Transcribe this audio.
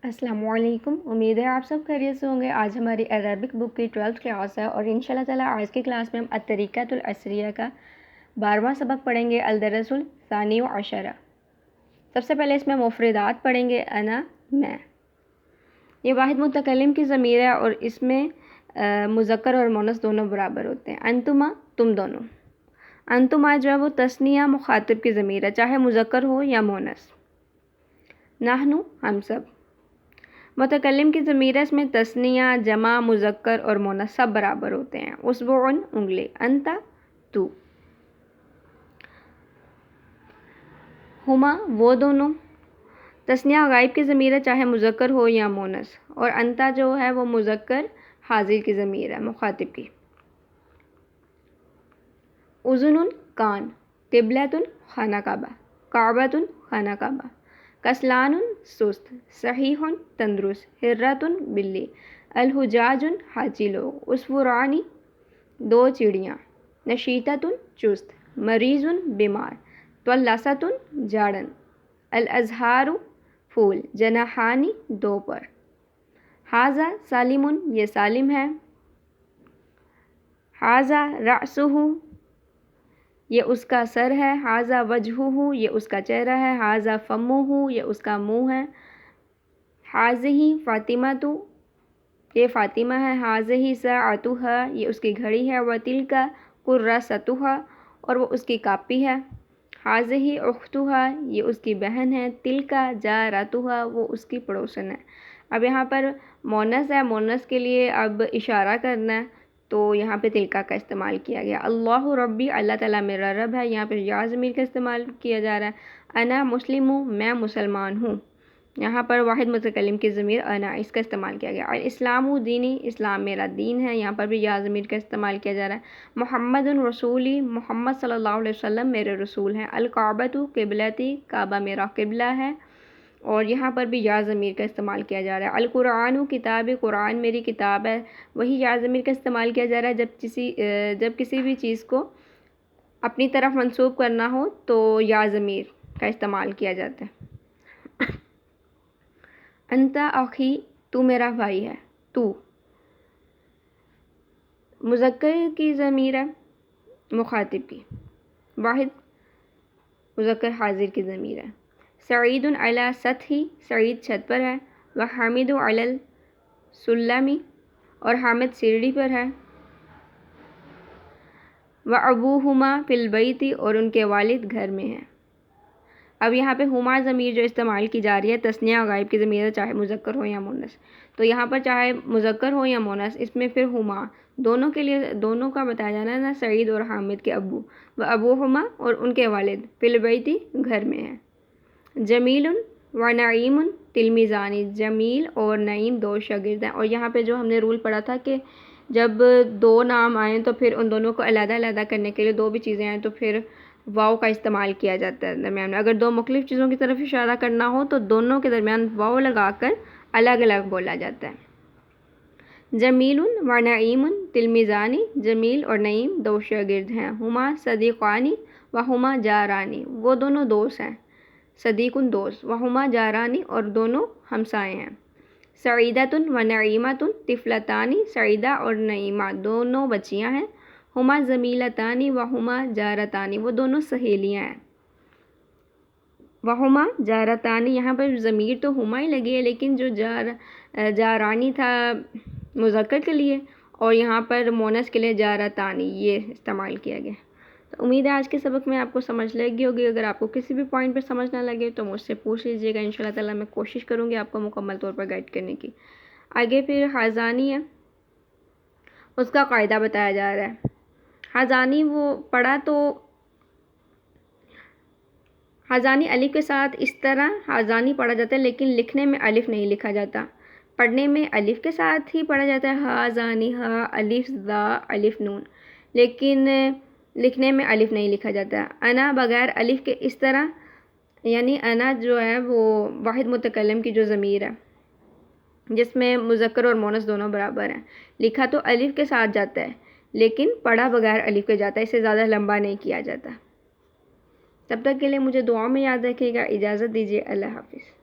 السلام علیکم، امید ہے آپ سب خیریت سے ہوں گے۔ آج ہماری عربک بک کی 12th کلاس ہے اور انشاءاللہ تعالیٰ آج کی کلاس میں ہم الطریقۃ العصریہ کا 12واں سبق پڑھیں گے، الدرس الثانی عشرہ۔ سب سے پہلے اس میں مفردات پڑھیں گے، انا میں۔ یہ واحد متکلم کی ضمیر ہے اور اس میں مذکر اور مؤنث دونوں برابر ہوتے ہیں۔ انتما تم دونوں، انتما جو ہے وہ تثنیہ مخاطب کی ضمیر ہے، چاہے مذکر ہو یا مؤنث۔ نحنو ہم سب، متکلم کی ضمیر ہے، اس میں تثنیہ، جمع، مذکر اور مؤنث سب برابر ہوتے ہیں۔ اصبع انگلی، انت تو، ہما وہ دونوں، تثنیہ غائب کی ضمیر ہے، چاہے مذکر ہو یا مؤنث، اور انتا جو ہے وہ مذکر حاضر کی ضمیر ہے، مخاطب کی۔ اذن کان، قبلۃ خانہ کعبہ، کعبۃ خانہ کعبہ، کسلان سست، صحیح تندرست، ہرۃ بلی، الحجاج حاجی لوگ، عصفوران دو چڑیاں، نشیطۃ چست، مریض بیمار، طلست جاڑن، الازہار پھول، جناحان دو پر، ھذا سالم یہ سالم ہے، ھذا رأسہ یہ اس کا سر ہے، ھذا وجہہ یہ اس کا چہرہ ہے، ھذا فمہ یہ اس کا منہ ہے، ھذہ فاطمۃ یہ فاطمہ ہے، ھذہ ساعتھا یہ اس کی گھڑی ہے، وتلک کراسۃھا اور وہ اس کی کاپی ہے، ھذہ اختھا یہ اس کی بہن ہے، تلک جارتھا وہ اس کی پڑوسن ہے۔ اب یہاں پر مؤنث ہے، مؤنث کے لیے اب اشارہ کرنا ہے، تو یہاں پہ تلکا کا استعمال کیا گیا۔ اللہ ربی، اللہ تعالیٰ میرا رب ہے، یہاں پہ یا ضمیر کا استعمال کیا جا رہا ہے۔ انا مسلم ہوں، میں مسلمان ہوں، یہاں پر واحد متکلم کی ضمیر انا اس کا استعمال کیا گیا۔ الاسلام دینی، اسلام میرا دین ہے، یہاں پر بھی یا ضمیر کا استعمال کیا جا رہا ہے۔ محمد رسولی، محمد صلی اللہ علیہ وسلم میرے رسول ہیں۔ الکعبۃ قبلتی، کعبہ میرا قبلہ ہے، اور یہاں پر بھی یا ضمیر کا استعمال کیا جا رہا ہے۔ القرآن کتاب، قرآن میری کتاب ہے، وہی یا ضمیر کا استعمال کیا جا رہا ہے۔ جب کسی بھی چیز کو اپنی طرف منسوب کرنا ہو تو یا ضمیر کا استعمال کیا جاتا ہے۔ انت اخی، تو میرا بھائی ہے، تو مذکر کی ضمیر ہے، مخاطب کی، واحد مذکر حاضر کی ضمیر ہے۔ سعید علی سطح، سعید چھت پر ہے، وحامد علی السلم اور حامد سیڑھی پر ہے، وابوہما فی البیت اور ان کے والد گھر میں ہیں۔ اب یہاں پہ ہما ضمیر جو استعمال کی جا رہی ہے، تثنیہ غائب کی ضمیر ہے، چاہے مذکر ہو یا مؤنث، تو یہاں پر چاہے مذکر ہو یا مؤنث، اس میں پھر ہما دونوں کے لیے، دونوں کا بتایا جانا ہے نا، سعید اور حامد کے ابو، وابوہما اور ان کے والد، فی البیت گھر میں ہیں۔ جمیل و نعیم تلمیذانی، جمیل اور نعیم دو شاگرد ہیں، اور یہاں پہ جو ہم نے رول پڑھا تھا کہ جب دو نام آئیں تو پھر ان دونوں کو علیحدہ علیحدہ کرنے کے لیے، دو بھی چیزیں آئیں تو پھر واؤ کا استعمال کیا جاتا ہے درمیان میں۔ اگر دو مختلف چیزوں کی طرف اشارہ کرنا ہو تو دونوں کے درمیان واؤ لگا کر الگ الگ بولا جاتا ہے۔ جمیل و نعیم تلمیذانی، جمیل اور نعیم دو شاگرد ہیں۔ ہما صدیقانی و ہما جارانی، وہ دونوں دوست ہیں، صدیق دوست، و ہما جارانی اور دونوں ہمسائے ہیں۔ سعیدۃ و نعیمۃ طفلتانی، سعیدہ اور نعیمہ دونوں بچیاں ہیں۔ ہما زمیلتانی و ہما جارتانی، وہ دونوں سہیلیاں ہیں۔ وہما جارتانی، یہاں پر ضمیر تو ہما ہی لگی ہے، لیکن جو جارانی تھا مذکر کے لیے اور یہاں پر مؤنث کے لیے جارتانی یہ استعمال کیا گیا۔ تو امید ہے آج کے سبق میں آپ کو سمجھ لگی ہوگی۔ اگر آپ کو کسی بھی پوائنٹ پر سمجھ نہ لگے تو مجھ سے پوچھ لیجیے گا، انشاءاللہ تعالیٰ میں کوشش کروں گی آپ کو مکمل طور پر گائیڈ کرنے کی۔ آگے پھر حاضانی ہے، اس کا قاعدہ بتایا جا رہا ہے۔ حاضانی وہ پڑھا تو حاضانی الف کے ساتھ اس طرح حاضانی پڑھا جاتا ہے، لیکن لکھنے میں الف نہیں لکھا جاتا، پڑھنے میں الف کے ساتھ ہی پڑھا جاتا ہے، حاضانی، ہا الف ذا الف نون، لیکن لکھنے میں الف نہیں لکھا جاتا۔ انا بغیر الف کے اس طرح، یعنی انا جو ہے وہ واحد متکلم کی جو ضمیر ہے جس میں مذکر اور مؤنث دونوں برابر ہیں، لکھا تو الف کے ساتھ جاتا ہے لیکن پڑھا بغیر الف کے جاتا ہے، اسے زیادہ لمبا نہیں کیا جاتا۔ تب تک کے لیے مجھے دعاؤں میں یاد رکھیے گا، اجازت دیجیے، اللہ حافظ۔